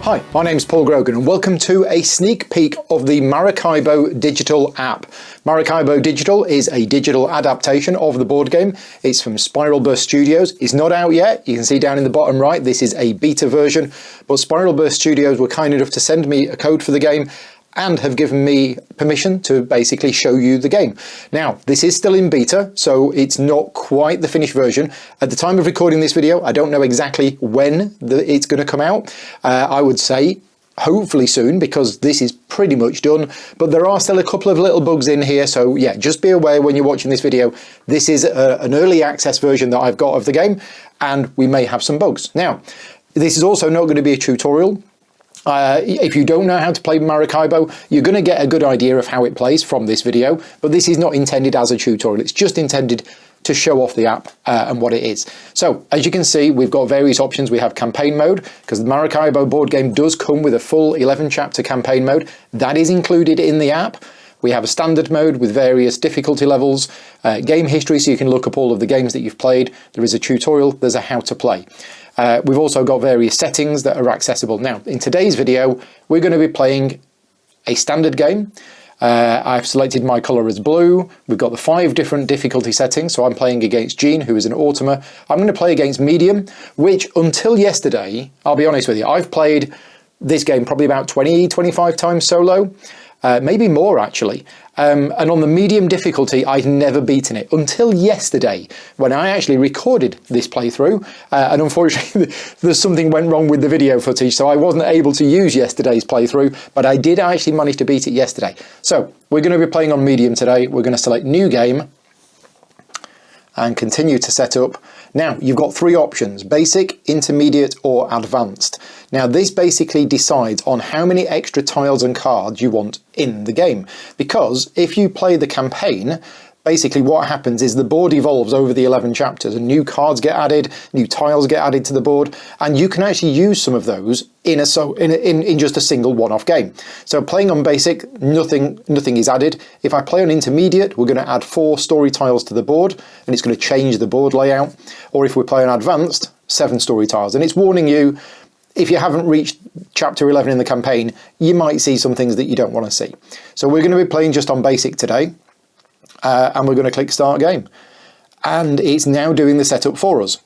Hi, my name's Paul Grogan and welcome to a sneak peek of the Maracaibo Digital app. Maracaibo Digital is a digital adaptation of the board game. It's from Spiralburst Studios. It's not out yet. You can see down in the bottom right, this is a beta version, but Spiralburst Studios were kind enough to send me a code for the game and have given me permission to basically show you the game. Now, this is still in beta, so it's not quite the finished version. At the time of recording this video, I don't know exactly when it's going to come out. I would say hopefully soon, because this is pretty much done, but there are still a couple of little bugs in here, so yeah, just be aware when you're watching this video, this is an early access version that I've got of the game, and we may have some bugs. Now, this is also not going to be a tutorial. If you don't know how to play Maracaibo, you're going to get a good idea of how it plays from this video, but this is not intended as a tutorial. It's just intended to show off the app and what it is. So, as you can see, we've got various options. We have campaign mode, because the Maracaibo board game does come with a full 11-chapter campaign mode. That is included in the app. We have a standard mode with various difficulty levels, game history, so you can look up all of the games that you've played. There is a tutorial, there's a how to play. We've also got various settings that are accessible. Now, in today's video, we're going to be playing a standard game. I've selected my colour as blue. We've got the 5 different difficulty settings. So I'm playing against Jean, who is an Automa. I'm going to play against medium, which until yesterday, I'll be honest with you, I've played this game probably about 20, 25 times solo. Maybe more actually. And on the medium difficulty, I'd never beaten it until yesterday when I actually recorded this playthrough. And unfortunately, there's something went wrong with the video footage, so I wasn't able to use yesterday's playthrough, but I did actually manage to beat it yesterday. So we're going to be playing on medium today. We're going to select new game and continue to set up. Now, you've got 3 options: basic, intermediate, or advanced. Now, this basically decides on how many extra tiles and cards you want in the game. Because if you play the campaign, basically what happens is the board evolves over the 11 chapters and new cards get added, new tiles get added to the board, and you can actually use some of those in just a single one-off game. So playing on basic, nothing is added. If I play on intermediate, we're going to add 4 story tiles to the board, and it's going to change the board layout. Or if we play on advanced, 7 story tiles. And it's warning you, if you haven't reached chapter 11 in the campaign, you might see some things that you don't want to see. So we're going to be playing just on basic today. And we're going to click start game, and it's now doing the setup for us.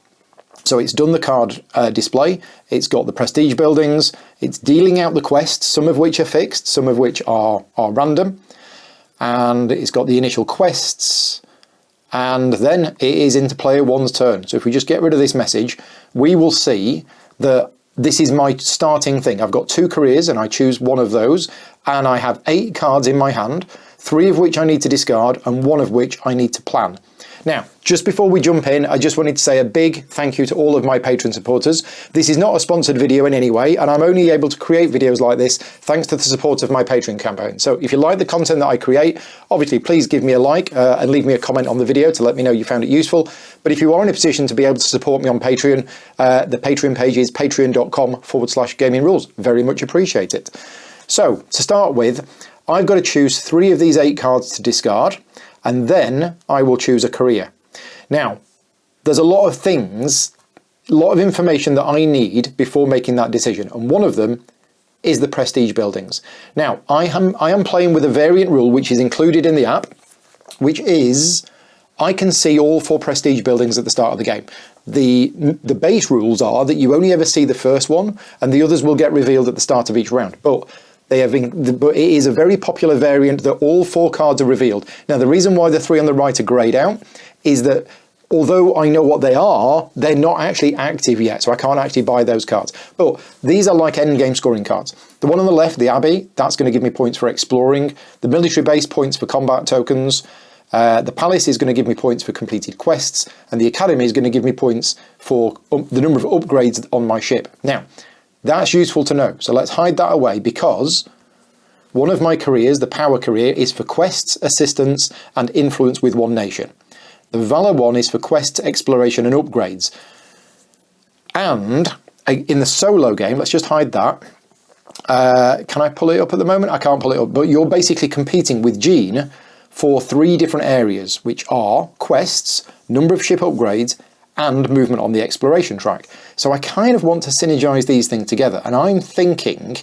So it's done the card display, it's got the prestige buildings, it's dealing out the quests, some of which are fixed, some of which are random, and it's got the initial quests, and then it is into player 1's turn. So if we just get rid of this message, we will see that this is my starting thing. I've got 2 careers and I choose one of those, and I have 8 cards in my hand, 3 of which I need to discard and 1 of which I need to plan. Now, just before we jump in, I just wanted to say a big thank you to all of my Patreon supporters. This is not a sponsored video in any way, and I'm only able to create videos like this thanks to the support of my Patreon campaign. So if you like the content that I create, obviously please give me a like and leave me a comment on the video to let me know you found it useful. But if you are in a position to be able to support me on Patreon, the Patreon page is patreon.com/gaming rules. Very much appreciate it. So to start with, I've got to choose 3 of these 8 cards to discard, and then I will choose a career. Now, there's a lot of things, a lot of information that I need before making that decision, and one of them is the prestige buildings. Now, I am playing with a variant rule which is included in the app, which is I can see all 4 prestige buildings at the start of the game. The base rules are that you only ever see the first one, and the others will get revealed at the start of each round. But it is a very popular variant that all 4 cards are revealed. Now, the reason why the 3 on the right are greyed out is that although I know what they are, they're not actually active yet, so I can't actually buy those cards. But these are like endgame scoring cards. The one on the left, the Abbey, that's going to give me points for exploring. The military base, points for combat tokens. The Palace is going to give me points for completed quests. And the Academy is going to give me points for the number of upgrades on my ship. Now, that's useful to know, so let's hide that away, because one of my careers, the power career, is for quests, assistance, and influence with one nation. The valor one is for quests, exploration, and upgrades. And in the solo game, let's just hide that. Can I pull it up at the moment? I can't pull it up, but you're basically competing with Jean for 3 different areas, which are quests, number of ship upgrades, and movement on the exploration track. So I kind of want to synergize these things together, and I'm thinking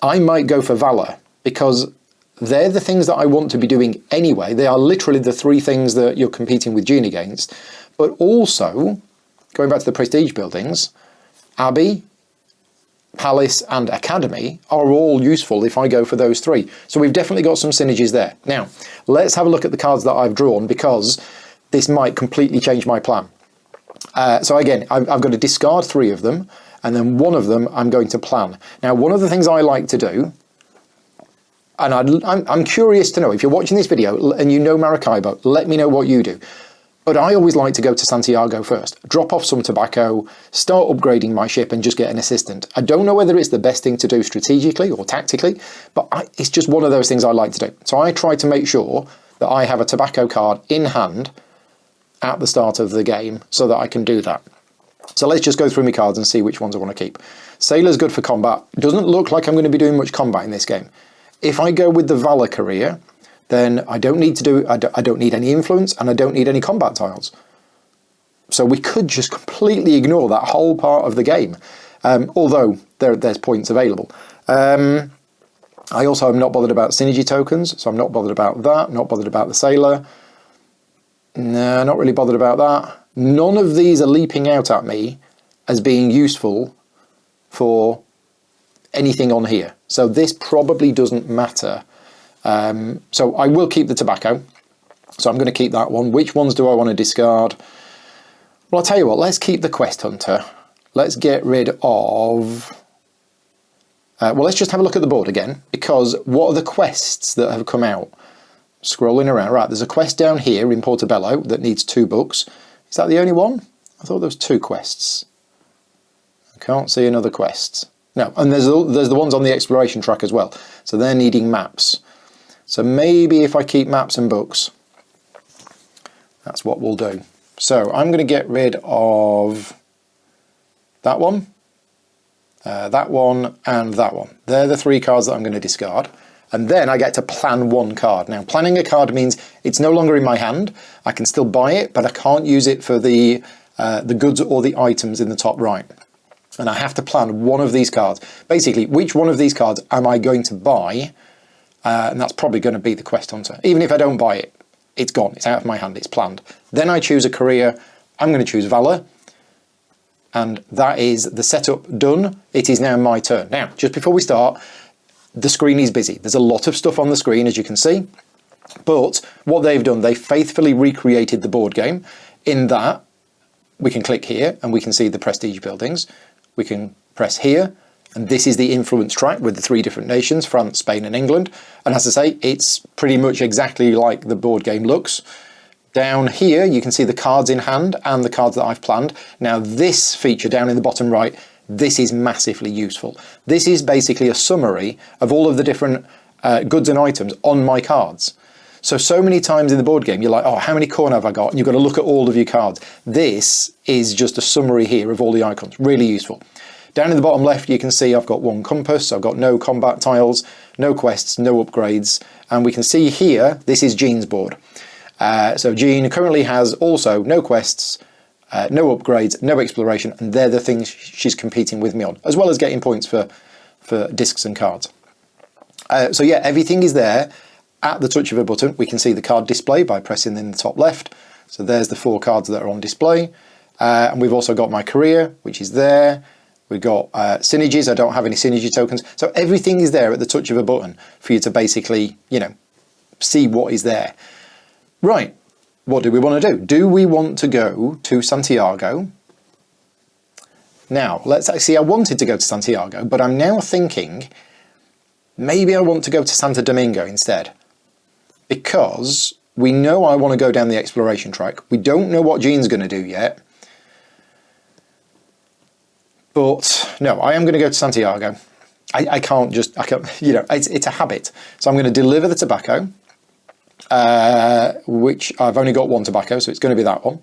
I might go for Valor, because they're the things that I want to be doing anyway. They are literally the 3 things that you're competing with Gene against. But also, going back to the prestige buildings, Abbey, Palace and Academy are all useful if I go for those 3. So we've definitely got some synergies there. Now, let's have a look at the cards that I've drawn, because this might completely change my plan. So again, I've got to discard 3 of them, and then 1 of them I'm going to plan. Now, one of the things I like to do, and I'm curious to know, if you're watching this video and you know Maracaibo, let me know what you do. But I always like to go to Santiago first, drop off some tobacco, start upgrading my ship and just get an assistant. I don't know whether it's the best thing to do strategically or tactically, but it's just one of those things I like to do. So I try to make sure that I have a tobacco card in hand at the start of the game so that I can do that. So let's just go through my cards and see which ones I want to keep. Sailor's good for combat. Doesn't look like I'm going to be doing much combat in this game. If I go with the Valor career, then I don't need any influence and I don't need any combat tiles. So we could just completely ignore that whole part of the game, although there's points available. I also am not bothered about synergy tokens, so I'm not bothered about that, not bothered about the Sailor. No, not really bothered about that. None of these are leaping out at me as being useful for anything on here. So this probably doesn't matter. So I will keep the tobacco. So I'm going to keep that one. Which ones do I want to discard? Well, I'll tell you what, let's keep the Quest Hunter. Let's get rid of... well, let's just have a look at the board again, because what are the quests that have come out? Scrolling around. Right, there's a quest down here in Portobello that needs 2 books. Is that the only one? I thought there was 2 quests. I can't see another quest. No, and there's the ones on the exploration track as well. So they're needing maps. So maybe if I keep maps and books, that's what we'll do. So I'm going to get rid of that one, and that one. They're the 3 cards that I'm going to discard. And then I get to plan 1 card. Now, planning a card means it's no longer in my hand. I can still buy it, but I can't use it for the goods or the items in the top right. And I have to plan 1 of these cards. Basically, which one of these cards am I going to buy? And that's probably going to be the Quest Hunter. Even if I don't buy it, it's gone. It's out of my hand. It's planned. Then I choose a career. I'm going to choose Valor. And that is the setup done. It is now my turn. Now, just before we start, the screen is busy. There's a lot of stuff on the screen, as you can see. But what they've done, they faithfully recreated the board game in that we can click here and we can see the prestige buildings. We can press here, and this is the influence track with the 3 different nations, France, Spain and England. And as I say, it's pretty much exactly like the board game looks. Down here, you can see the cards in hand and the cards that I've planned. Now this feature down in the bottom right, this is massively useful. This is basically a summary of all of the different goods and items on my cards. So many times in the board game, you're like, oh, how many corn have I got? And you've got to look at all of your cards. This is just a summary here of all the icons. Really useful. Down in the bottom left, you can see I've got 1 compass. I've got no combat tiles, no quests, no upgrades. And we can see here, this is Jean's board. So Jean currently has also no quests, no upgrades, no exploration, and they're the things she's competing with me on, as well as getting points for discs and cards. So yeah, everything is there. At the touch of a button, we can see the card display by pressing in the top left. So there's the 4 cards that are on display. And we've also got my career, which is there. We've got synergies. I don't have any synergy tokens. So everything is there at the touch of a button for you to basically, you know, see what is there. Right. What do we want to do? Do we want to go to Santiago? Now, let's see, I wanted to go to Santiago, but I'm now thinking maybe I want to go to Santo Domingo instead. Because we know I want to go down the exploration track. We don't know what Jean's going to do yet. But no, I am going to go to Santiago. I can't, you know, it's a habit. So I'm going to deliver the tobacco, which I've only got 1 tobacco, so it's going to be that one.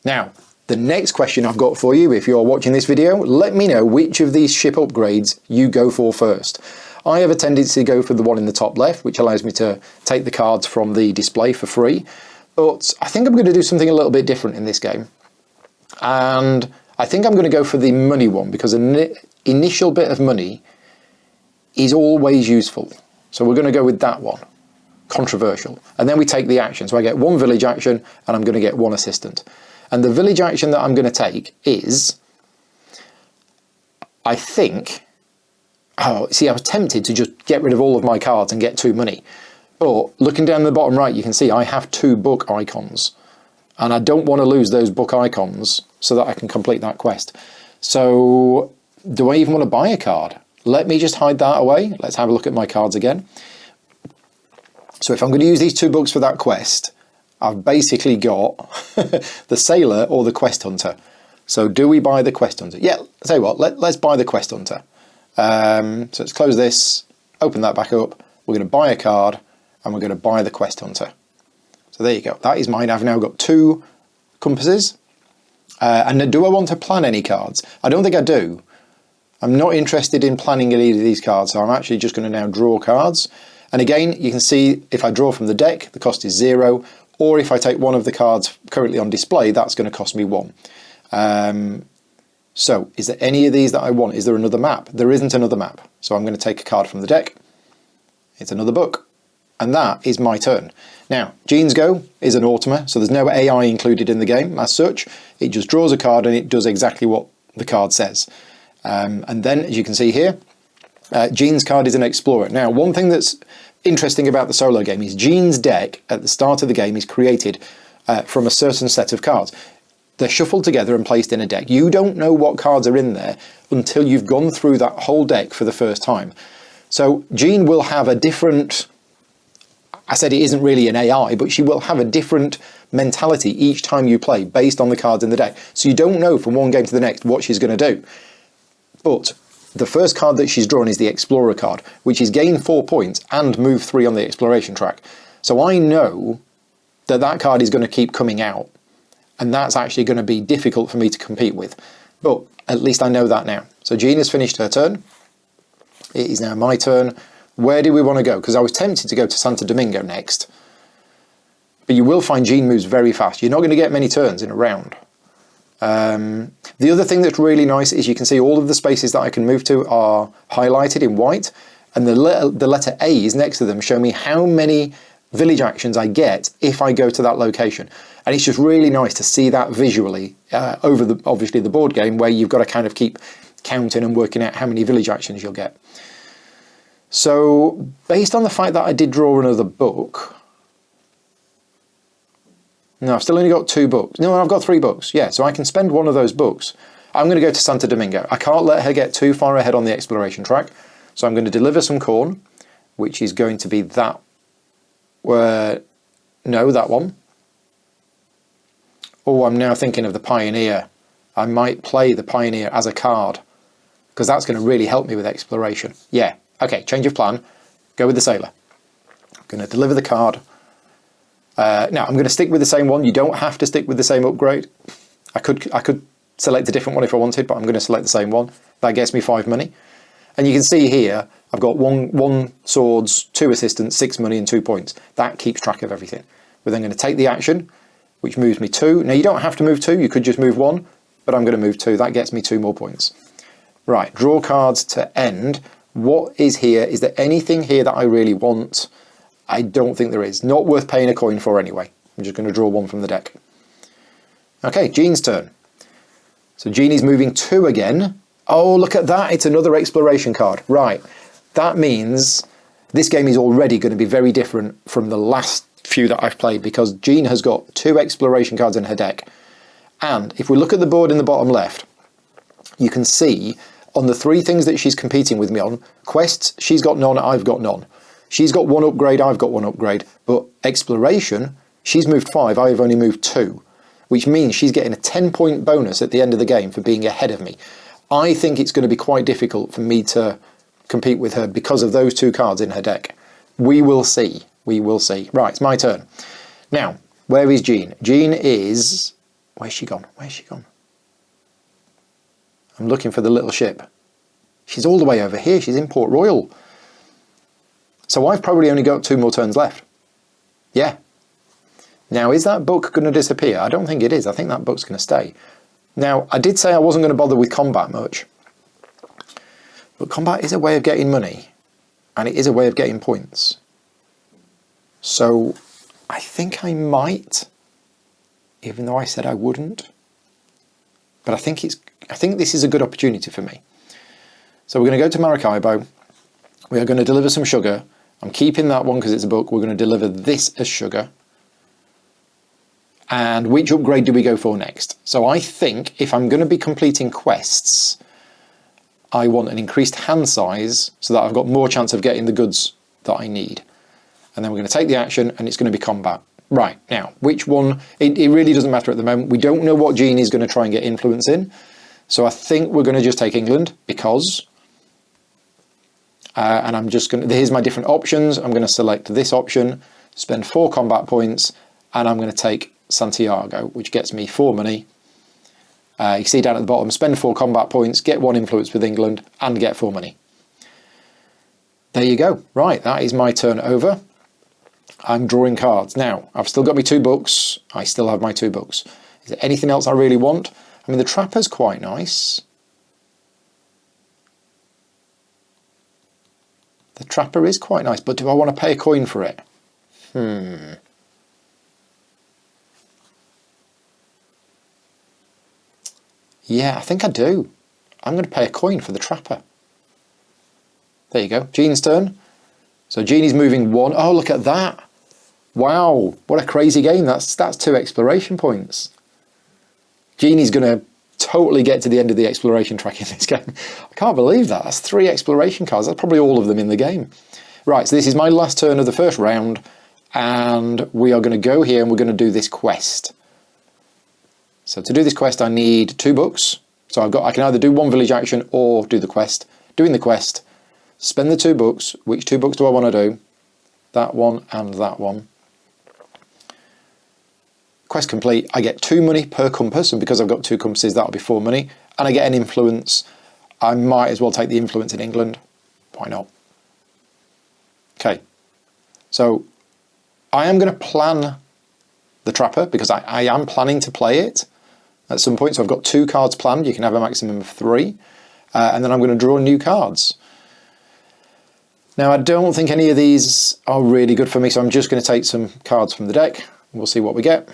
Now, the next question I've got for you, if you're watching this video, let me know which of these ship upgrades you go for first. I have a tendency to go for the one in the top left, which allows me to take the cards from the display for free. But I think I'm going to do something a little bit different in this game. And I think I'm going to go for the money one, because an initial bit of money is always useful. So we're going to go with that one. Controversial. And then we take the action. So I get 1 village action and I'm going to get 1 assistant. And the village action that I'm going to take is, I think, oh, see, I was tempted to just get rid of all of my cards and get 2 money. But looking down the bottom right, you can see I have 2 book icons. And I don't want to lose those book icons so that I can complete that quest. So do I even want to buy a card? Let me just hide that away. Let's have a look at my cards again. So if I'm going to use these 2 books for that quest, I've basically got the Sailor or the Quest Hunter. So do we buy the Quest Hunter? Yeah, I'll tell you what, let's buy the Quest Hunter. So let's close this, open that back up. We're going to buy a card and we're going to buy the Quest Hunter. So there you go. That is mine. I've now got 2 compasses. And do I want to plan any cards? I don't think I do. I'm not interested in planning any of these cards, so I'm actually just going to now draw cards. And again, you can see if I draw from the deck, the cost is 0, or if I take one of the cards currently on display, that's going to cost me 1. So is there any of these that I want? Is there another map? There isn't another map. So I'm going to take a card from the deck. It's another book. And that is my turn. Now, Gene's Go is an automa, so there's no AI included in the game as such. It just draws a card and it does exactly what the card says. And then, as you can see here, Gene's card is an Explorer. Now, one thing that's interesting about the solo game is Gene's deck at the start of the game is created from a certain set of cards. They're shuffled together and placed in a deck. You don't know what cards are in there until you've gone through that whole deck for the first time. So Gene will have a different, I said it isn't really an AI, but she will have a different mentality each time you play based on the cards in the deck. So you don't know from one game to the next what she's going to do. But the first card that she's drawn is the Explorer card, which is gain 4 points and move 3 on the exploration track. So I know that that card is going to keep coming out, and that's actually going to be difficult for me to compete with. But at least I know that now. So Jean has finished her turn. It is now my turn. Where do we want to go? Because I was tempted to go to Santo Domingo next. But you will find Jean moves very fast. You're not going to get many turns in a round. The other thing that's really nice is you can see all of the spaces that I can move to are highlighted in white, and the letter A's next to them show me how many village actions I get if I go to that location. And it's just really nice to see that visually over obviously the board game, where you've got to kind of keep counting and working out how many village actions you'll get. So based on the fact that I did draw another book, no, I've still only got 2 books. No, I've got 3 books. Yeah, so I can spend one of those books. I'm going to go to Santo Domingo. I can't let her get too far ahead on the exploration track. So I'm going to deliver some corn, which is going to be that. No, that one. Oh, I'm now thinking of the Pioneer. I might play the Pioneer as a card, because that's going to really help me with exploration. Yeah, okay, change of plan. Go with the Sailor. I'm going to deliver the card. Now, I'm going to stick with the same one. You don't have to stick with the same upgrade. I could select a different one if I wanted, but I'm going to select the same one. That gets me 5 money. And you can see here, I've got one swords, 2 assistants, 6 money and 2 points. That keeps track of everything. We're then going to take the action, which moves me 2. Now, you don't have to move 2. You could just move 1, but I'm going to move 2. That gets me 2 more points. Right, draw cards to end. What is here? Is there anything here that I really want? I don't think there is. Not worth paying a coin for anyway. I'm just going to draw 1 from the deck. Okay, Jean's turn. So Jeannie's moving 2 again. Oh, look at that. It's another exploration card. Right. That means this game is already going to be very different from the last few that I've played, because Jean has got 2 exploration cards in her deck. And if we look at the board in the bottom left, you can see on the 3 things that she's competing with me on, quests, she's got none, I've got none. She's got 1 upgrade, I've got 1 upgrade, but exploration, she's moved 5, I've only moved 2, which means she's getting a 10-point bonus at the end of the game for being ahead of me. I think it's going to be quite difficult for me to compete with her because of those 2 cards in her deck. We will see. We will see. Right, it's my turn. Now, where is Jean? Jean is... Where's she gone? Where's she gone? I'm looking for the little ship. She's all the way over here. She's in Port Royal. So I've probably only got 2 more turns left. Yeah. Now, is that book going to disappear? I don't think it is. I think that book's going to stay. Now, I did say I wasn't going to bother with combat much, but combat is a way of getting money, and it is a way of getting points. So I think I might, even though I said I wouldn't. But I think this is a good opportunity for me. So we're going to go to Maracaibo. We are going to deliver some sugar. I'm keeping that one because it's a book. We're going to deliver this as sugar. And which upgrade do we go for next? So I think if I'm going to be completing quests, I want an increased hand size so that I've got more chance of getting the goods that I need. And then we're going to take the action and it's going to be combat. Right, now, which one? It really doesn't matter at the moment. We don't know what gene is going to try and get influence in. So I think we're going to just take England because... and I'm just going to... Here's my different options. I'm going to select this option, spend 4 combat points, and I'm going to take Santiago, which gets me 4 money. You see down at the bottom, spend 4 combat points, get 1 influence with England, and get 4 money. There you go. Right, that is my turn over. I'm drawing cards. Now, I've still got my 2 books. I still have my 2 books. Is there anything else I really want? I mean, the Trapper's quite nice. The Trapper is quite nice, but do I want to pay a coin for it? Yeah, I think I do. I'm going to pay a coin for the Trapper. There you go. Jean's turn. So Jeannie's moving 1. Oh, look at that. Wow, what a crazy game. That's 2 exploration points. Jeannie's going to totally get to the end of the exploration track in this game. I can't believe that. That's 3 exploration cards. That's probably all of them in the game. Right, so this is my last turn of the first round, and we are going to go here and we're going to do this quest. So to do this quest, I need 2 books. So I can either do 1 village action or do the quest. Doing the quest, spend the 2 books. Which 2 books do I want to do? That one and that one. Quest complete. I get 2 money per compass, and because I've got 2 compasses, that'll be 4 money. And I get an influence. I might as well take the influence in England. Why not? Okay. So I am going to plan the Trapper because I am planning to play it at some point. So I've got 2 cards planned. You can have a maximum of 3. And then I'm going to draw new cards. Now, I don't think any of these are really good for me, so I'm just going to take some cards from the deck. We'll see what we get.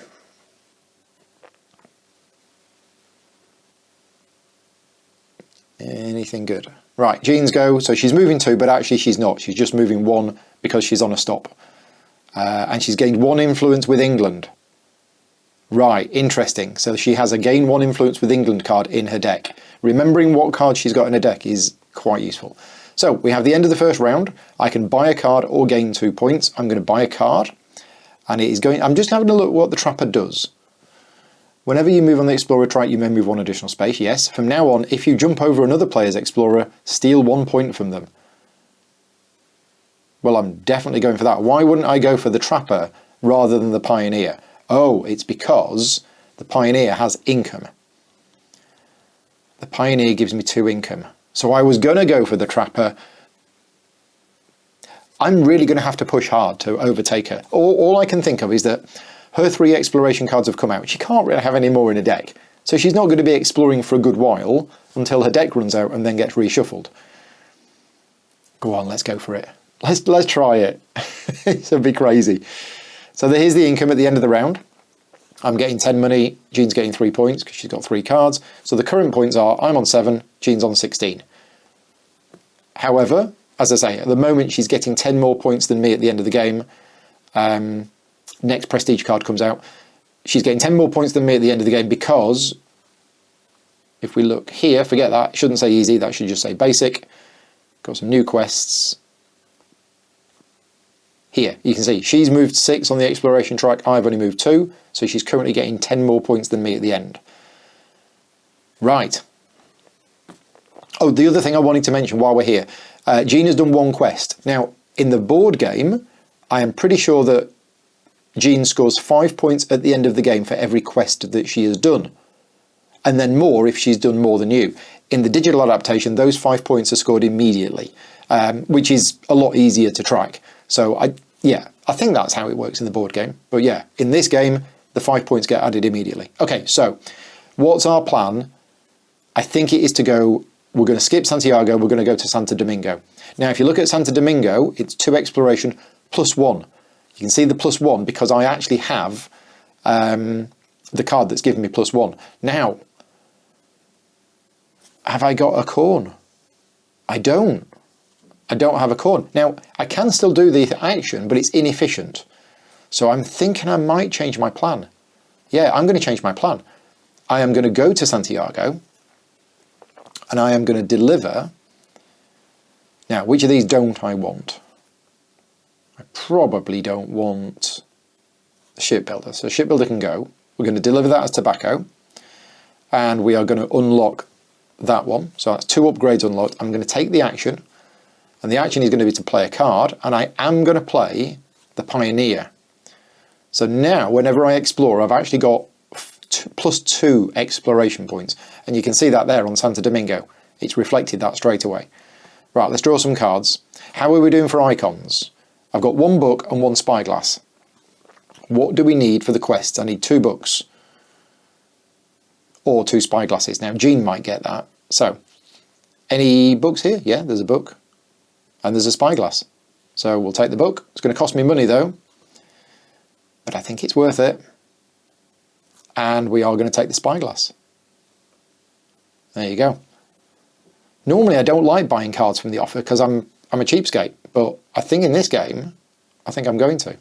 Anything good? Right, Jean's go. So she's moving 2, but actually she's not. She's just moving 1 because she's on a stop. And she's gained 1 influence with England. Right, interesting. So she has a gain 1 influence with England card in her deck. Remembering what card she's got in her deck is quite useful. So we have the end of the first round. I can buy a card or gain 2 points. I'm going to buy a card. And it is going... I'm just having a look at what the Trapper does. Whenever you move on the Explorer track, you may move 1 additional space. Yes, from now on, if you jump over another player's Explorer, steal 1 point from them. Well, I'm definitely going for that. Why wouldn't I go for the Trapper rather than the Pioneer? Oh, it's because the Pioneer has income. The Pioneer gives me 2 income. So I was going to go for the Trapper. I'm really going to have to push hard to overtake her. All I can think of is that her 3 exploration cards have come out. She can't really have any more in her deck. So she's not going to be exploring for a good while until her deck runs out and then gets reshuffled. Go on, let's go for it. Let's try it. It'll be crazy. So here's the income at the end of the round. I'm getting 10 money. Jean's getting 3 points because she's got 3 cards. So the current points are I'm on 7, Jean's on 16. However, as I say, at the moment she's getting 10 more points than me at the end of the game. Next prestige card comes out. She's getting 10 more points than me at the end of the game because if we look here, forget that, it shouldn't say easy, that should just say basic. Got some new quests. Here, you can see she's moved 6 on the exploration track, I've only moved 2, so she's currently getting 10 more points than me at the end. Right. Oh, the other thing I wanted to mention while we're here, Jean has done 1 quest. Now, in the board game, I am pretty sure that Jean scores 5 points at the end of the game for every quest that she has done. And then more if she's done more than you. In the digital adaptation, those 5 points are scored immediately, which is a lot easier to track. So I I think that's how it works in the board game. But yeah, in this game, the 5 points get added immediately. Okay, so what's our plan? I think it is to go, we're going to skip Santiago, we're going to go to Santo Domingo. Now, if you look at Santo Domingo, it's 2 exploration plus 1. You can see the plus 1 because I actually have the card that's given me plus 1. Now, have I got a corn? I don't. I don't have a corn. Now, I can still do the action, but it's inefficient. So I'm thinking I might change my plan. Yeah, I'm going to change my plan. I am going to go to Santiago, and I am going to deliver. Now, which of these don't I want? I probably don't want the shipbuilder. So shipbuilder can go. We're going to deliver that as tobacco, and we are going to unlock that one. So that's 2 upgrades unlocked. I'm going to take the action, and the action is going to be to play a card, and I am going to play the Pioneer. So now, whenever I explore, I've actually got plus 2 exploration points, and you can see that there on Santo Domingo. It's reflected that straight away. Right, let's draw some cards. How are we doing for icons? I've got 1 book and 1 spyglass. What do we need for the quests? I need 2 books or 2 spyglasses. Now, Jean might get that. So, any books here? Yeah, there's a book and there's a spyglass. So we'll take the book. It's going to cost me money though, but I think it's worth it. And we are going to take the spyglass. There you go. Normally I don't like buying cards from the offer because I'm a cheapskate, but I think in this game, I think I'm going to.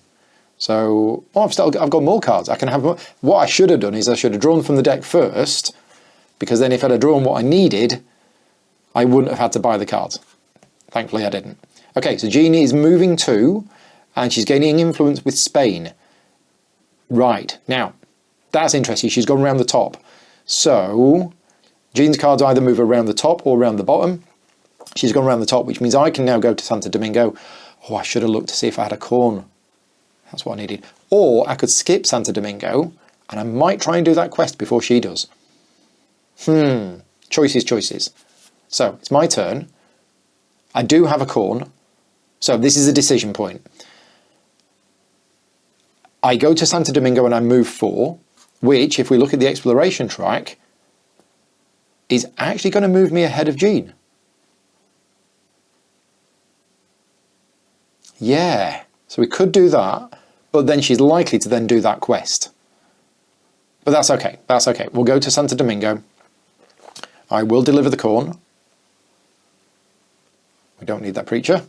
So, I've got more cards. I can have more. What I should have done is I should have drawn from the deck first, because then if I'd have drawn what I needed, I wouldn't have had to buy the cards. Thankfully I didn't. Okay, so Jeannie is moving to, and she's gaining influence with Spain. Right, now, that's interesting. She's gone around the top. So, Jean's cards either move around the top or around the bottom. She's gone around the top, which means I can now go to Santo Domingo. Oh, I should have looked to see if I had a corn. That's what I needed. Or I could skip Santo Domingo, and I might try and do that quest before she does. Choices, choices. So, it's my turn. I do have a corn. So, this is a decision point. I go to Santo Domingo and I move 4, which, if we look at the exploration track, is actually going to move me ahead of Jean. Yeah, so we could do that, but then she's likely to then do that quest. But that's okay, that's okay. We'll go to Santo Domingo. I will deliver the corn. We don't need that preacher.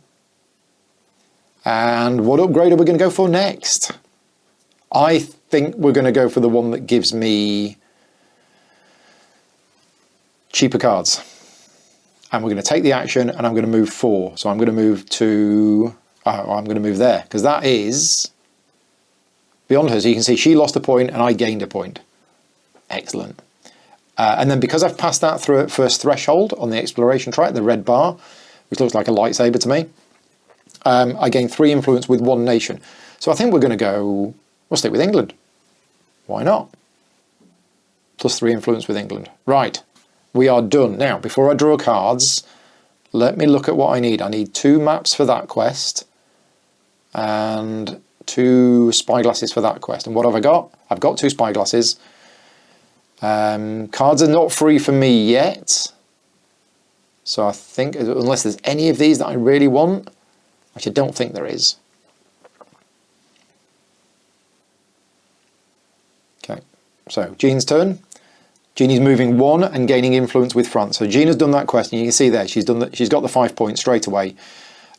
And what upgrade are we going to go for next? I think we're going to go for the one that gives me cheaper cards. And we're going to take the action, and I'm going to move 4. So I'm going to move to... Oh, I'm going to move there, because that is beyond her. So you can see she lost a point and I gained a point. Excellent. And then because I've passed that through first threshold on the exploration track, the red bar, which looks like a lightsaber to me, I gain 3 influence with 1 nation. So I think we're going to go... We'll stick with England. Why not? Plus 3 influence with England. Right. We are done. Now, before I draw cards, let me look at what I need. I need 2 maps for that quest and 2 spyglasses for that quest. And what have I got? I've got 2 spyglasses. Cards are not free for me yet. So I think, unless there's any of these that I really want, which I don't think there is. Okay, so Jean's turn. Jeannie's moving 1 and gaining influence with France. So Jean has done that quest, and you can see there she's got the 5 points straight away.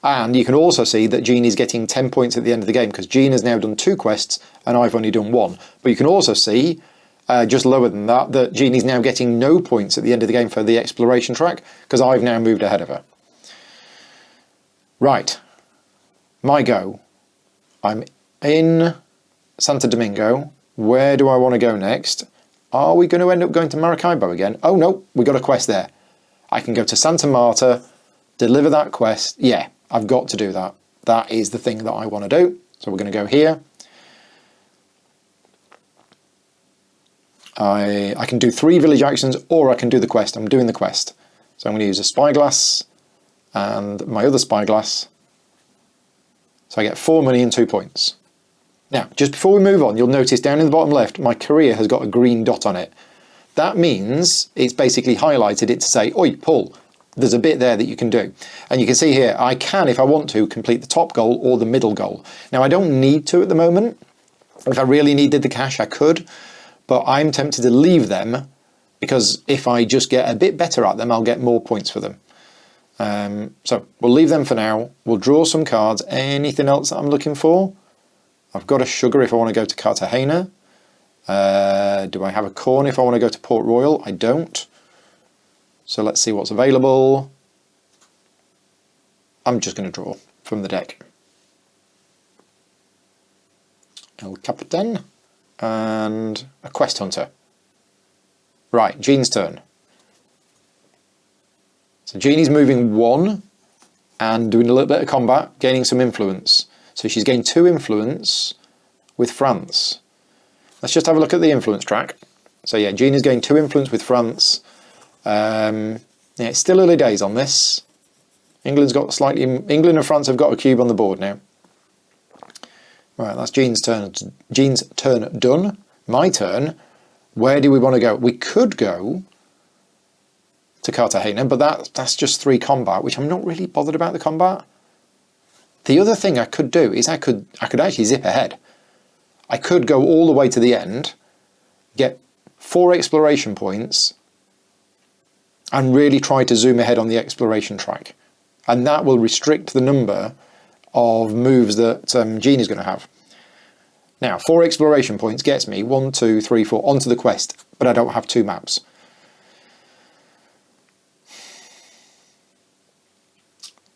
And you can also see that Jean is getting 10 points at the end of the game, because Jean has now done 2 quests and I've only done 1. But you can also see, just lower than that, that Jean is now getting no points at the end of the game for the exploration track, because I've now moved ahead of her. Right, my go. I'm in Santo Domingo. Where do I want to go next? Are we going to end up going to Maracaibo again? Oh no, we got a quest there. I can go to Santa Marta, deliver that quest. Yeah, I've got to do that. That is the thing that I want to do. So we're going to go here. I can do 3 village actions, or I can do the quest. I'm doing the quest. So I'm going to use a spyglass and my other spyglass So I get 4 money and 2 points. Now, just before we move on, you'll notice down in the bottom left, my career has got a green dot on it. That means it's basically highlighted it to say, oi, Paul, there's a bit there that you can do. And you can see here, I can, if I want to, complete the top goal or the middle goal. Now, I don't need to at the moment. If I really needed the cash, I could. But I'm tempted to leave them because if I just get a bit better at them, I'll get more points for them. So we'll leave them for now. We'll draw some cards. Anything else that I'm looking for? I've got a sugar if I want to go to Cartagena. Do I have a corn if I want to go to Port Royal? I don't. So let's see what's available. I'm just going to draw from the deck. El Capitan and a Quest Hunter. Right, Jean's turn. So Jeannie's moving 1 and doing a little bit of combat, gaining some influence. So she's gained 2 influence with France. Let's just have a look at the influence track. So yeah, Jeannie's gained 2 influence with France. Yeah, it's still early days on this. England and France have got a cube on the board now. Right, that's Jean's turn. Jean's turn done. My turn. Where do we want to go? We could go to Cartagena, but that's just 3 combat, which I'm not really bothered about the combat. The other thing I could do is I could actually zip ahead. I could go all the way to the end, get 4 exploration points, and really try to zoom ahead on the exploration track. And that will restrict the number of moves that Jean is going to have. Now, 4 exploration points gets me 1, 2, 3, 4 onto the quest, but I don't have 2 maps.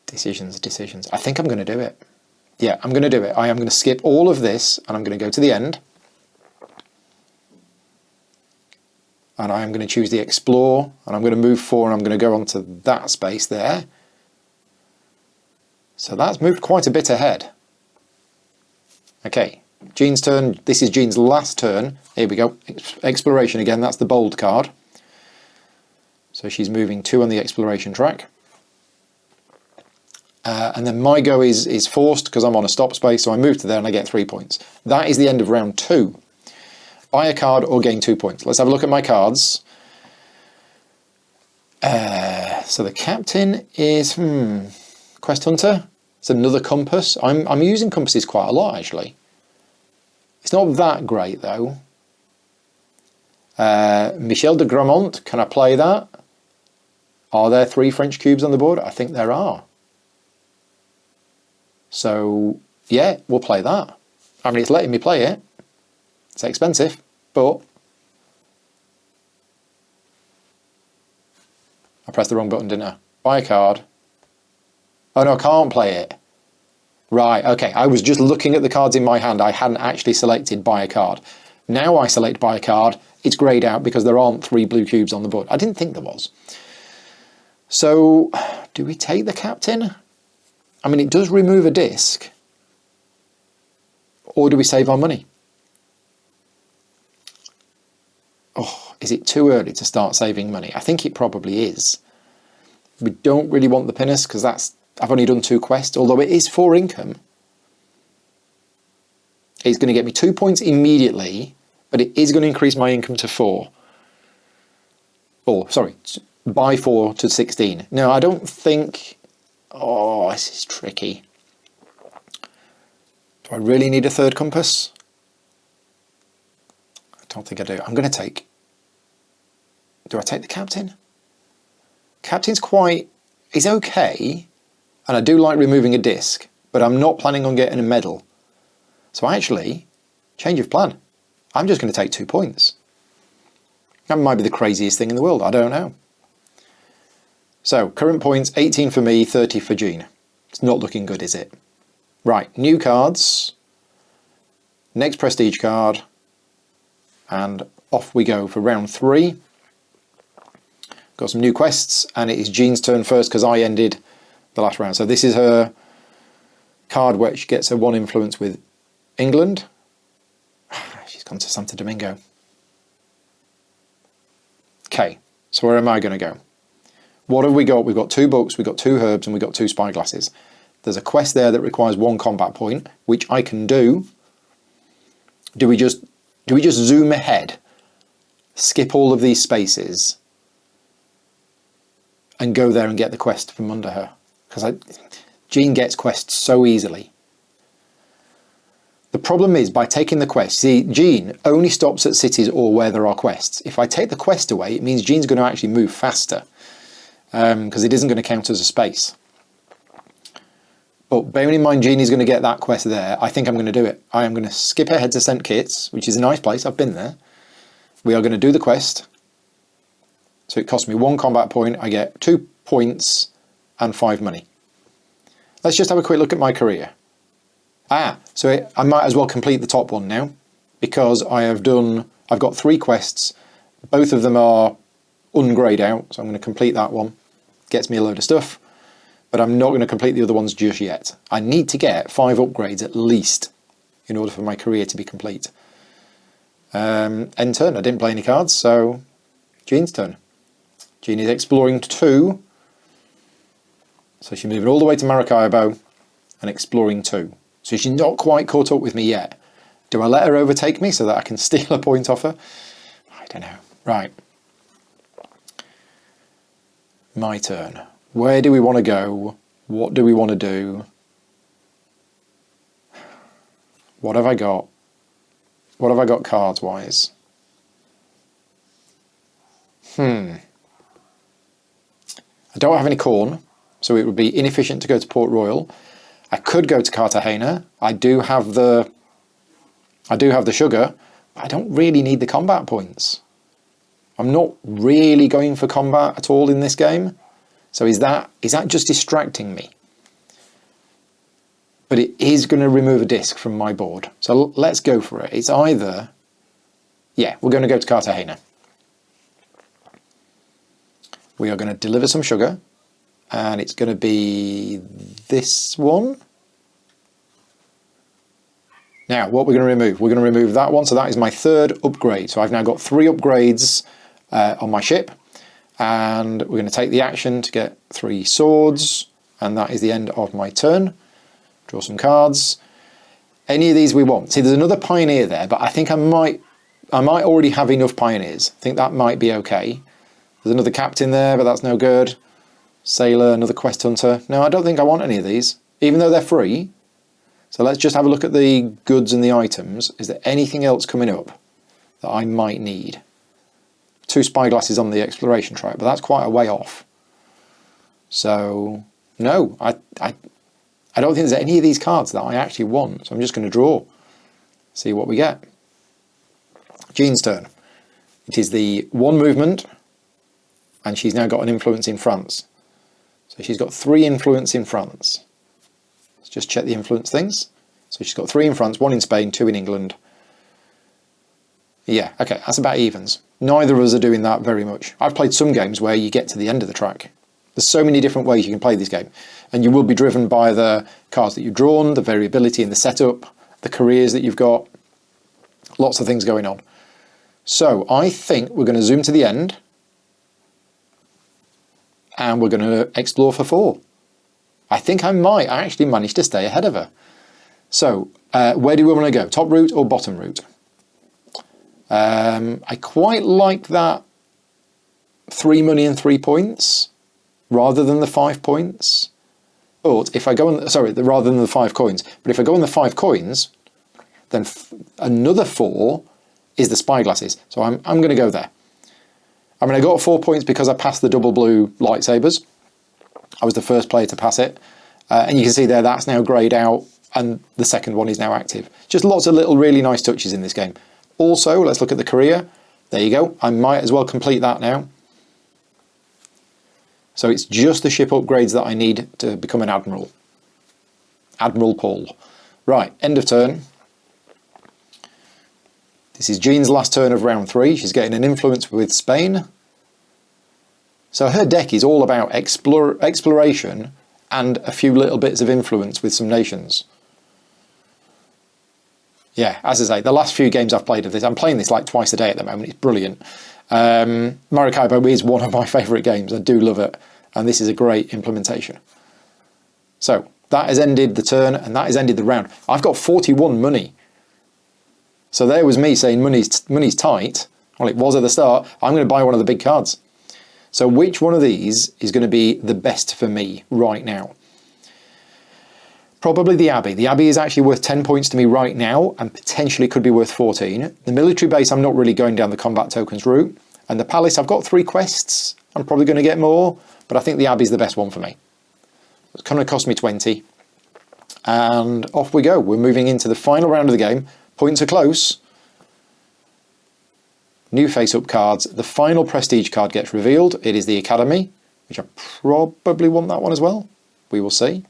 Decisions. I think I'm going to do it. Yeah, I'm going to do it. I am going to skip all of this and I'm going to go to the end. And I am going to choose the Explore and I'm going to move 4 and I'm going to go onto that space there. So that's moved quite a bit ahead. Okay, Jean's turn. This is Jean's last turn. Here we go. Exploration again. That's the bold card. So she's moving 2 on the exploration track. And then my go is forced because I'm on a stop space, so I move to there and I get 3 points. That is the end of round 2. Buy a card or gain 2 points. Let's have a look at my cards. So the captain is Quest Hunter. It's another compass. I'm using compasses quite a lot actually. It's not that great though. Michel de Gramont, can I play that? Are there 3 French cubes on the board? I think there are. So, yeah, we'll play that. I mean, it's letting me play it. It's expensive, but I pressed the wrong button, didn't I? Buy a card. Oh, no, I can't play it. Right, okay. I was just looking at the cards in my hand. I hadn't actually selected buy a card. Now I select buy a card. It's greyed out because there aren't 3 blue cubes on the board. I didn't think there was. So, do we take the captain? I mean, it does remove a disc. Or do we save our money? Oh, is it too early to start saving money? I think it probably is. We don't really want the pinnace because I've only done 2 quests, although it is 4 income. It's going to get me 2 points immediately, but it is going to increase my income to 4. Or, sorry, by 4 to 16. No, I don't think... Oh, this is tricky. Do I really need a 3rd compass? I don't think I do. I'm going to take... Do I take the captain? Captain's he's okay. And I do like removing a disc. But I'm not planning on getting a medal. So actually, change of plan. I'm just going to take 2 points. That might be the craziest thing in the world. I don't know. So, current points, 18 for me, 30 for Jean. It's not looking good, is it? Right, new cards. Next prestige card. And off we go for round 3. Got some new quests, and it is Jean's turn first because I ended the last round. So this is her card where she gets her 1 influence with England. She's gone to Santo Domingo. Okay, so where am I going to go? What have we got? We've got 2 books, we've got 2 herbs, and we've got 2 spyglasses. There's a quest there that requires 1 combat point, which I can do. Do we just zoom ahead, skip all of these spaces, and go there and get the quest from under her? Because Jean gets quests so easily. The problem is, by taking the quest, see, Jean only stops at cities or where there are quests. If I take the quest away, it means Jean's going to actually move faster, because it isn't going to count as a space. But bearing in mind Jean is going to get that quest there, I think I'm going to do it. I am going to skip ahead to St. Kitts, which is a nice place, I've been there. We are going to do the quest. So it costs me 1 combat point, I get 2 points and 5 money. Let's just have a quick look at my career. So I might as well complete the top one now, because I've got 3 quests. Both of them are ungrayed out, so I'm going to complete that one. Gets me a load of stuff, but I'm not going to complete the other ones just yet. I need to get 5 upgrades at least in order for my career to be complete. End turn. I didn't play any cards, so Jean's turn. Jean is exploring 2, so she's moving all the way to Maracaibo and exploring 2. So she's not quite caught up with me yet. Do I let her overtake me so that I can steal a point off her? I don't know. Right. My turn. Where do we want to go? What do we want to do? What have I got? What have I got cards-wise? I don't have any corn, so it would be inefficient to go to Port Royal. I could go to Cartagena. I do have the sugar, but I don't really need the combat points. I'm not really going for combat at all in this game. So is that just distracting me? But it is going to remove a disc from my board. So let's go for it. It's either... Yeah, we're going to go to Cartagena. We are going to deliver some sugar. And it's going to be this one. Now, what we're going to remove? We're going to remove that one. So that is my 3rd upgrade. So I've now got 3 upgrades on my ship. And we're going to take the action to get 3 swords. And that is the end of my turn. Draw some cards. Any of these we want. See, there's another pioneer there, but I think I might already have enough pioneers. I think that might be okay. There's another captain there, but that's no good. Sailor, another quest hunter. No, I don't think I want any of these, even though they're free. So let's just have a look at the goods and the items. Is there anything else coming up that I might need? 2 spyglasses on the exploration track, but that's quite a way off. So, no, I don't think there's any of these cards that I actually want. So I'm just going to draw, see what we get. Jean's turn. It is the 1 movement, and she's now got an influence in France. So she's got 3 influence in France. Let's just check the influence things. So she's got 3 in France, 1 in Spain, 2 in England. Yeah, okay, that's about evens. Neither of us are doing that very much. I've played some games where you get to the end of the track. There's so many different ways you can play this game. And you will be driven by the cards that you've drawn, the variability in the setup, the careers that you've got. Lots of things going on. So I think we're going to zoom to the end. And we're going to explore for 4. I think I might actually manage to stay ahead of her. So, where do we want to go? Top route or bottom route? I quite like that 3 money and 3 points rather than the 5 points. But if I go on, rather than the 5 coins. But if I go on the 5 coins, then another 4 is the spyglasses. So I'm going to go there. I mean, I got 4 points because I passed the double blue lightsabers. I was the first player to pass it. And you can see there, that's now greyed out, and the second one is now active. Just lots of little really nice touches in this game. Also, let's look at the career. There you go. I might as well complete that now. So it's just the ship upgrades that I need to become an admiral. Admiral Paul. Right, end of turn. This is Jean's last turn of round 3. She's getting an influence with Spain. So her deck is all about exploration and a few little bits of influence with some nations. Yeah, as I say, the last few games I've played of this, I'm playing this like twice a day at the moment. It's brilliant. Maracaibo is one of my favourite games. I do love it. And this is a great implementation. So, That has ended the turn, and that has ended the round. I've got 41 money. So there was me saying money's tight. Well, it was at the start. I'm going to buy one of the big cards. So which one of these is going to be the best for me right now? Probably the Abbey. The Abbey is actually worth 10 points to me right now, and potentially could be worth 14. The military base, I'm not really going down the combat tokens route. And the Palace, I've got 3 quests. I'm probably going to get more, but I think the Abbey's the best one for me. It's going to cost me 20. And off we go. We're moving into the final round of the game. Points are close. New face-up cards. The final prestige card gets revealed. It is the Academy, which I probably want that one as well. We will see.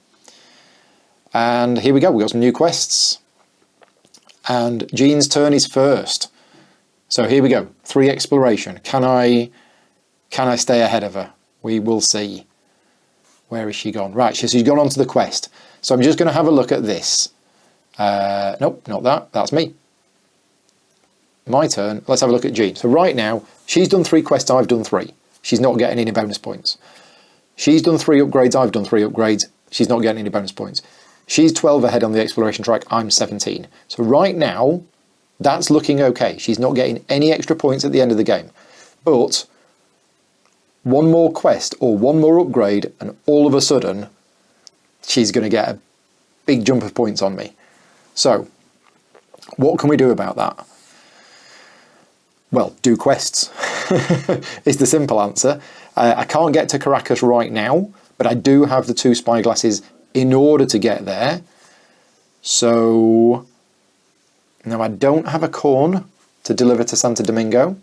And here we go. We've got some new quests. And Jean's turn is first. So here we go. 3 exploration. Can I stay ahead of her? We will see. Where is she gone? Right, she's gone on to the quest. So I'm just going to have a look at this. Nope, not that. That's me. My turn. Let's have a look at Jean. So right now, she's done 3 quests, I've done 3. She's not getting any bonus points. She's done 3 upgrades, I've done 3 upgrades. She's not getting any bonus points. She's 12 ahead on the exploration track, I'm 17. So right now, that's looking okay. She's not getting any extra points at the end of the game. But one more quest or one more upgrade, and all of a sudden, she's going to get a big jump of points on me. So, what can we do about that? Well, do quests is the simple answer. I can't get to Caracas right now, but I do have the 2 spyglasses in order to get there. So, now I don't have a corn to deliver to Santo Domingo.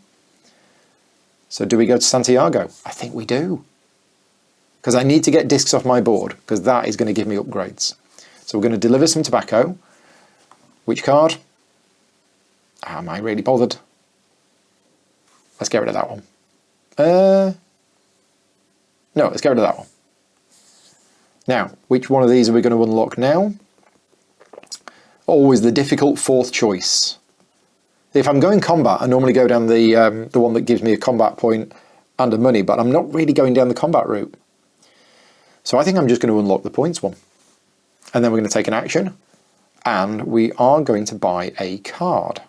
So do we go to Santiago? I think we do. Because I need to get discs off my board, because that is going to give me upgrades. So we're going to deliver some tobacco. Which card? Am I really bothered? Let's get rid of that one. No, let's get rid of that one. Now, which one of these are we going to unlock now? Always the difficult 4th choice. If I'm going combat, I normally go down the one that gives me a combat point and a money, but I'm not really going down the combat route. So I think I'm just going to unlock the points one. And then we're going to take an action, and we are going to buy a card.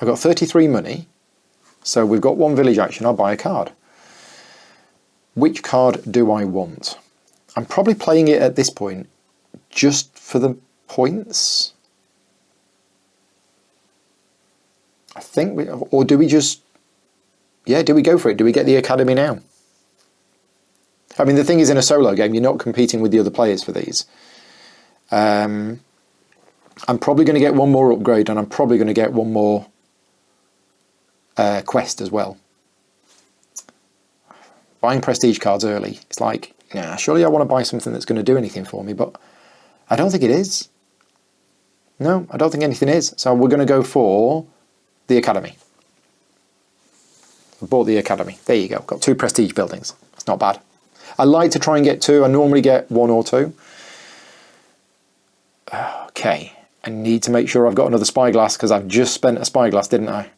I've got 33 money, so we've got 1 village action, I'll buy a card. Which card do I want? I'm probably playing it at this point just for the points. I think or do we just, do we go for it? Do we get the Academy now? I mean, the thing is, in a solo game, you're not competing with the other players for these. I'm probably going to get 1 more upgrade, and I'm probably going to get 1 more quest as well. Buying prestige cards early, it's like, yeah, surely I want to buy something that's going to do anything for me, but I don't think it is. No, I don't think anything is. So we're going to go for the Academy. I bought the Academy. There you go. Got 2 prestige buildings. It's not bad. I like to try and get 2. I normally get 1 or 2. Okay. I need to make sure I've got another spyglass, because I've just spent a spyglass, didn't I?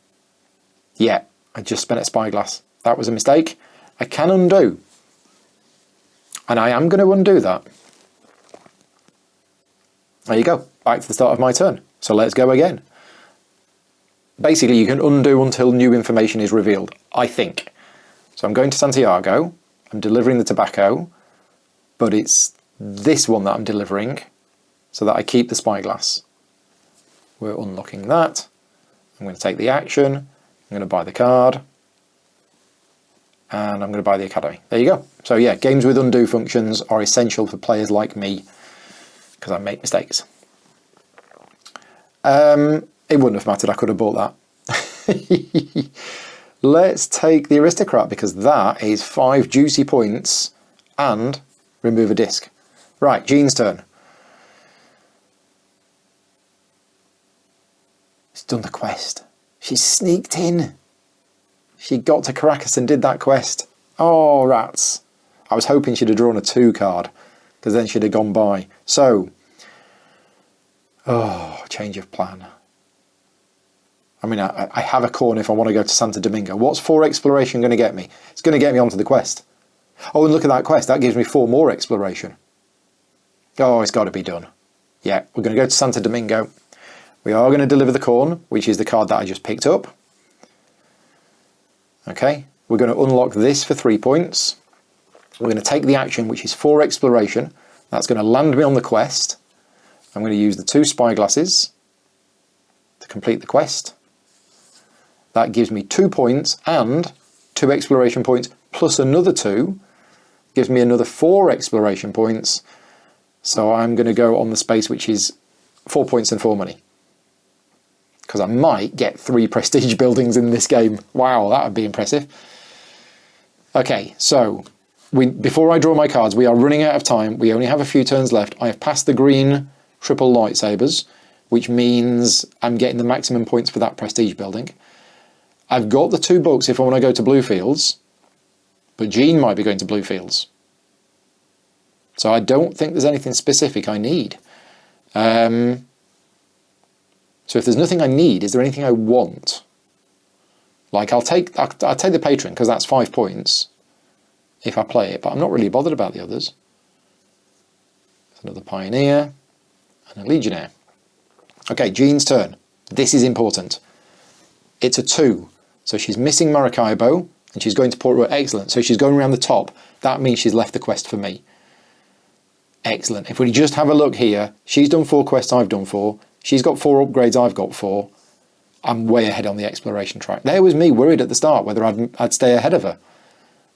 Yeah, I just spent a spyglass. That was a mistake. I can undo. And I am going to undo that. There you go. Back to the start of my turn. So let's go again. Basically, you can undo until new information is revealed, I think. So I'm going to Santiago. I'm delivering the tobacco. But it's this one that I'm delivering, so that I keep the spyglass. We're unlocking that. I'm going to take the action. I'm going to buy the card. And I'm going to buy the Academy. There you go. So yeah, games with undo functions are essential for players like me, because I make mistakes. It wouldn't have mattered, I could have bought that. Let's take the Aristocrat, because that is 5 juicy points and remove a disc. Right, Jean's turn. She's done the quest. She's sneaked in. She got to Caracas and did that quest. Oh, rats. I was hoping she'd have drawn a 2 card, because then she'd have gone by. So, change of plan. I mean, I have a corn if I want to go to Santo Domingo. What's 4 exploration going to get me? It's going to get me onto the quest. Oh, and look at that quest. That gives me 4 more exploration. Oh, it's got to be done. Yeah, we're going to go to Santo Domingo. We are going to deliver the corn, which is the card that I just picked up. Okay, we're going to unlock this for 3 points. We're going to take the action, which is 4 exploration. That's going to land me on the quest. I'm going to use the 2 spyglasses to complete the quest. That gives me 2 points and 2 exploration points plus another 2. Gives me another 4 exploration points. So I'm going to go on the space which is 4 points and 4 money. Because I might get 3 prestige buildings in this game. Wow, that would be impressive. Okay, so before I draw my cards, we are running out of time. We only have a few turns left. I have passed the green triple lightsabers, which means I'm getting the maximum points for that prestige building. I've got the 2 books if I want to go to blue fields, but Jean might be going to blue fields. So I don't think there's anything specific I need. So if there's nothing I need, is there anything I want? Like I'll take the patron because that's 5 points if I play it, but I'm not really bothered about the others. There's another pioneer and a legionnaire. Okay, Jean's turn. This is important. It's a 2. So she's missing Maracaibo and she's going to Port Royal. Excellent. So she's going around the top. That means she's left the quest for me. Excellent. If we just have a look here, she's done 4 quests, I've done 4. She's got 4 upgrades, I've got 4. I'm way ahead on the exploration track. There was me worried at the start whether I'd stay ahead of her.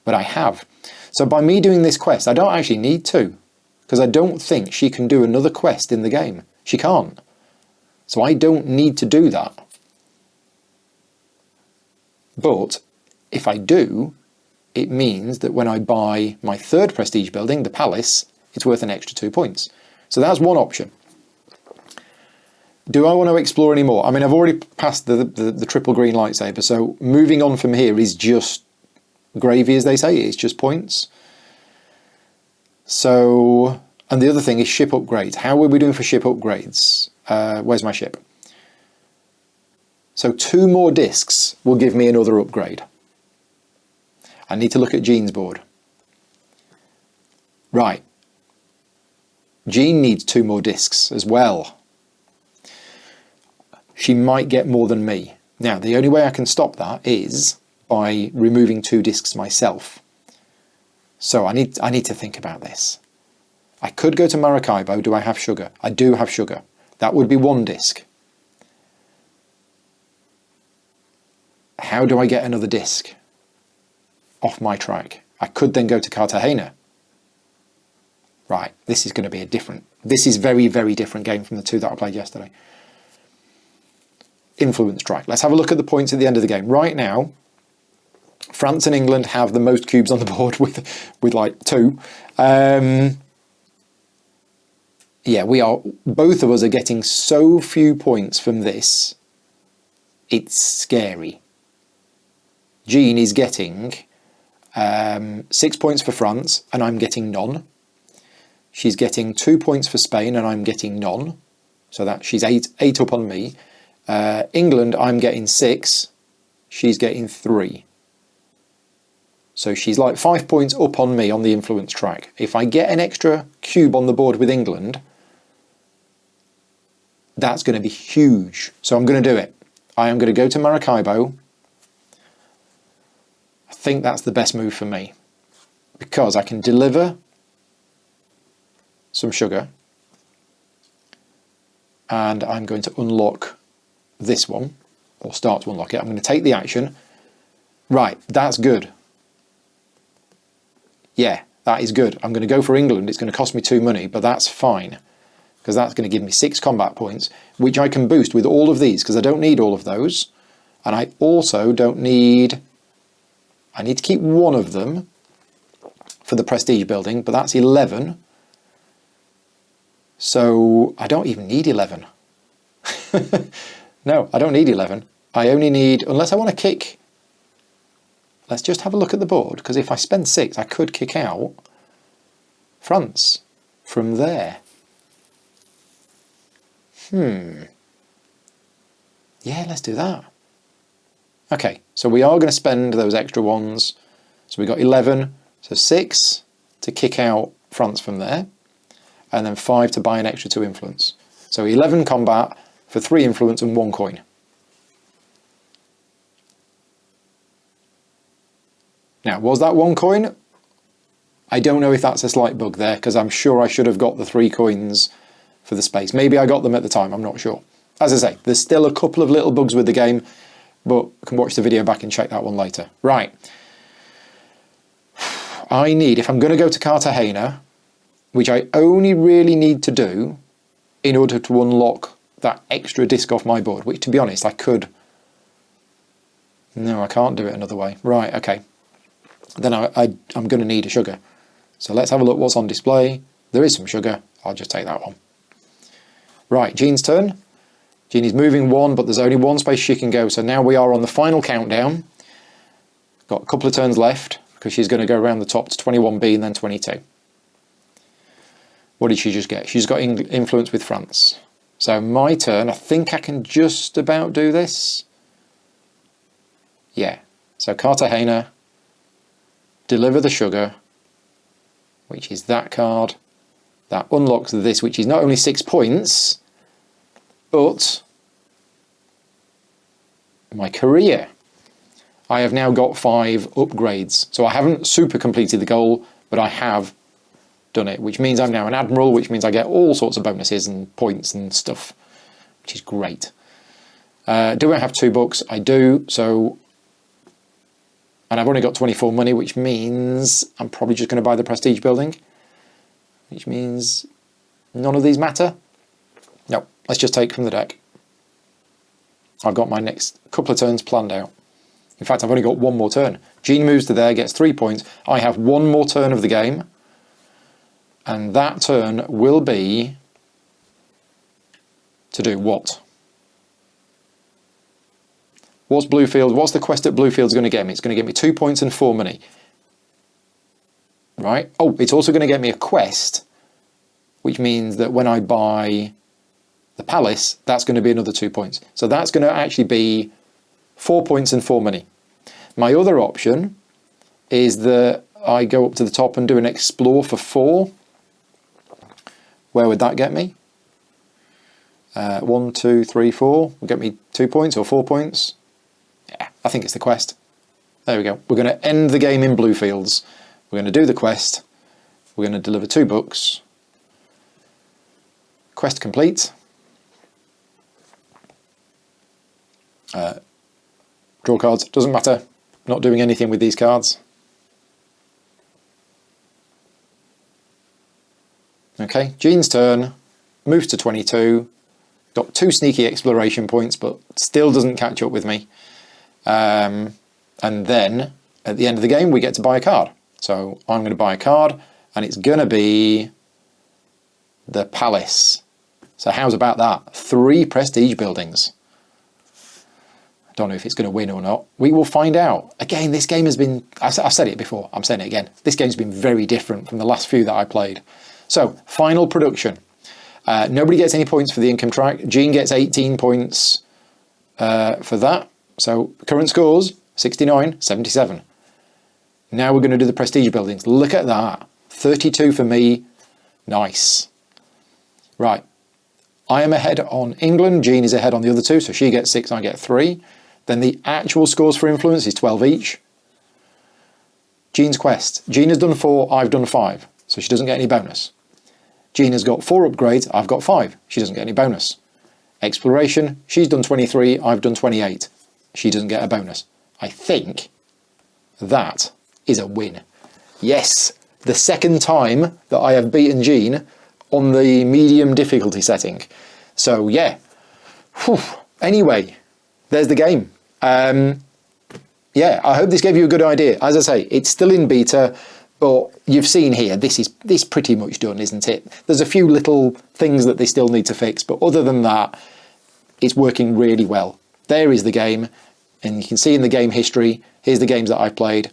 But I have. So by me doing this quest, I don't actually need to. Because I don't think she can do another quest in the game. She can't. So I don't need to do that. But if I do, it means that when I buy my 3rd prestige building, the palace, it's worth an extra 2 points. So that's one option. Do I want to explore any more? I mean, I've already passed the triple green lightsaber, so moving on from here is just gravy, as they say. It's just points. So, and the other thing is ship upgrades. How are we doing for ship upgrades? Where's my ship? So 2 more discs will give me another upgrade. I need to look at Jean's board. Right. Jean needs 2 more discs as well. She might get more than me. Now, the only way I can stop that is by removing 2 discs myself. So I need to think about this. I could go to Maracaibo. Do I have sugar? I do have sugar. That would be 1 disc. How do I get another disc off my track? I could then go to Cartagena. Right, this is going to be this is very, very different game from the 2 that I played yesterday. Influence track. Let's have a look at the points at the end of the game. Right now, France and England have the most cubes on the board with like 2. Yeah, both of us are getting so few points from this. It's scary. Jean is getting 6 points for France and I'm getting none. She's getting 2 points for Spain and I'm getting none. So that she's 8 up on me. England, I'm getting 6. She's getting 3. So she's like 5 points up on me on the influence track. If I get an extra cube on the board with England, that's going to be huge. So I'm going to do it. I am going to go to Maracaibo. I think that's the best move for me. Because I can deliver some sugar. And I'm going to unlock this one, or start to unlock it. I'm going to take the action. Right, that's good. Yeah, that is good. I'm going to go for England. It's going to cost me 2 money, but that's fine. Because that's going to give me 6 combat points, which I can boost with all of these, because I don't need all of those. And I also don't need... I need to keep 1 of them for the prestige building, but that's 11. So I don't even need 11. No, I don't need 11. I only need, unless I want to kick, let's just have a look at the board, because if I spend 6, I could kick out France from there. Yeah, let's do that. Okay, so we are going to spend those extra ones. So we got 11, so 6 to kick out France from there. and then 5 to buy an extra 2 influence. So 11 combat for 3 influence and 1 coin. Now, was that 1 coin? I don't know if that's a slight bug there, because I'm sure I should have got the 3 coins for the space. Maybe I got them at the time, I'm not sure. As I say, there's still a couple of little bugs with the game, but you can watch the video back and check that one later. Right. I need, if I'm going to go to Cartagena, which I only really need to do in order to unlock that extra disc off my board, which, to be honest, I could... No, I can't do it another way. Right, okay. Then I'm going to need a sugar. So let's have a look what's on display. There is some sugar. I'll just take that one. Right, Jean's turn. Jean is moving 1, but there's only 1 space she can go. So now we are on the final countdown. Got a couple of turns left, because she's going to go around the top to 21B and then 22. What did she just get? She's got influence with France. So my turn, I think I can just about do this. Yeah. So Cartagena, deliver the sugar, which is that card. That unlocks this, which is not only 6 points, but my career. I have now got 5 upgrades. So I haven't super completed the goal, but I have done it, which means I'm now an admiral, which means I get all sorts of bonuses and points and stuff, which is great. Do I have 2 books? I do. So, and I've only got 24 money, which means I'm probably just going to buy the prestige building, which means none of these matter. No, let's just take from the deck. I've got my next couple of turns planned out. In fact, I've only got 1 more turn. Jean moves to there, gets 3 points. I have 1 more turn of the game. And that turn will be to do what? What's Bluefield? What's the quest at Bluefield's going to get me? It's going to get me 2 points and 4 money. Right? Oh, it's also going to get me a quest, which means that when I buy the palace, that's going to be another 2 points. So that's going to actually be 4 points and 4 money. My other option is that I go up to the top and do an explore for 4. Where would that get me? 1, 2, 3, 4. Will get me 2 points or 4 points. Yeah, I think it's the quest. There we go. We're going to end the game in Bluefields. We're going to do the quest. We're going to deliver 2 books. Quest complete. Draw cards. Doesn't matter. Not doing anything with these cards. Okay, Jean's turn. Moves to 22. Got 2 sneaky exploration points, but still doesn't catch up with me. And then, at the end of the game, we get to buy a card. So I'm going to buy a card, and it's going to be the Palace. So how's about that? 3 prestige buildings. I don't know if it's going to win or not. We will find out. Again, this game has been... I've said it before. I'm saying it again. This game's been very different from the last few that I played. So, final production. Nobody gets any points for the income track. Jean gets 18 points for that. So, current scores, 69, 77. Now we're going to do the prestige buildings. Look at that. 32 for me. Nice. Right. I am ahead on England. Jean is ahead on the other 2. So she gets 6, I get 3. Then the actual scores for influence is 12 each. Jean's quest. Jean has done 4, I've done 5. So she doesn't get any bonus. Jean has got 4 upgrades, I've got 5. She doesn't get any bonus. Exploration, she's done 23, I've done 28. She doesn't get a bonus. I think that is a win. Yes, the second time that I have beaten Jean on the medium difficulty setting. So yeah. Whew. Anyway, there's the game. Yeah, I hope this gave you a good idea. As I say, it's still in beta. But you've seen here, this pretty much done, isn't it? There's a few little things that they still need to fix, but other than that, it's working really well. There is the game, and you can see in the game history, here's the games that I played.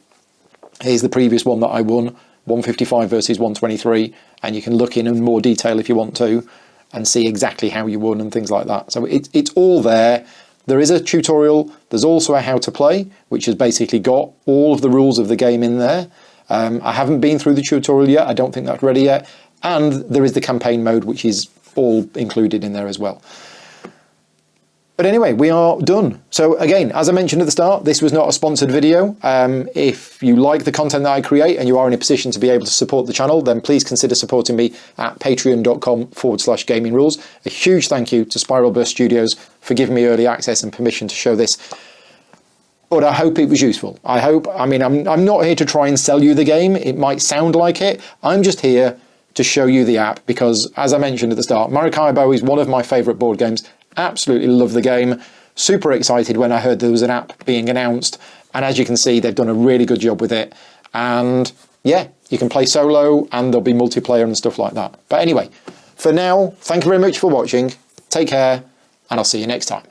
Here's the previous one that I won, 155 versus 123, and you can look in more detail if you want to, and see exactly how you won and things like that. So it's all there. There is a tutorial. There's also a how to play, which has basically got all of the rules of the game in there. I haven't been through the tutorial yet. I don't think that's ready yet. And there is the campaign mode, which is all included in there as well. But anyway, we are done. So again, as I mentioned at the start, this was not a sponsored video. If you like the content that I create and you are in a position to be able to support the channel, then please consider supporting me at patreon.com/gaming rules. A huge thank you to Spiralburst Studios for giving me early access and permission to show this. But I hope it was useful. I mean, I'm not here to try and sell you the game. It might sound like it. I'm just here to show you the app because, as I mentioned at the start, Maracaibo is one of my favourite board games. Absolutely love the game. Super excited when I heard there was an app being announced. And as you can see, they've done a really good job with it. And yeah, you can play solo and there'll be multiplayer and stuff like that. But anyway, for now, thank you very much for watching. Take care and I'll see you next time.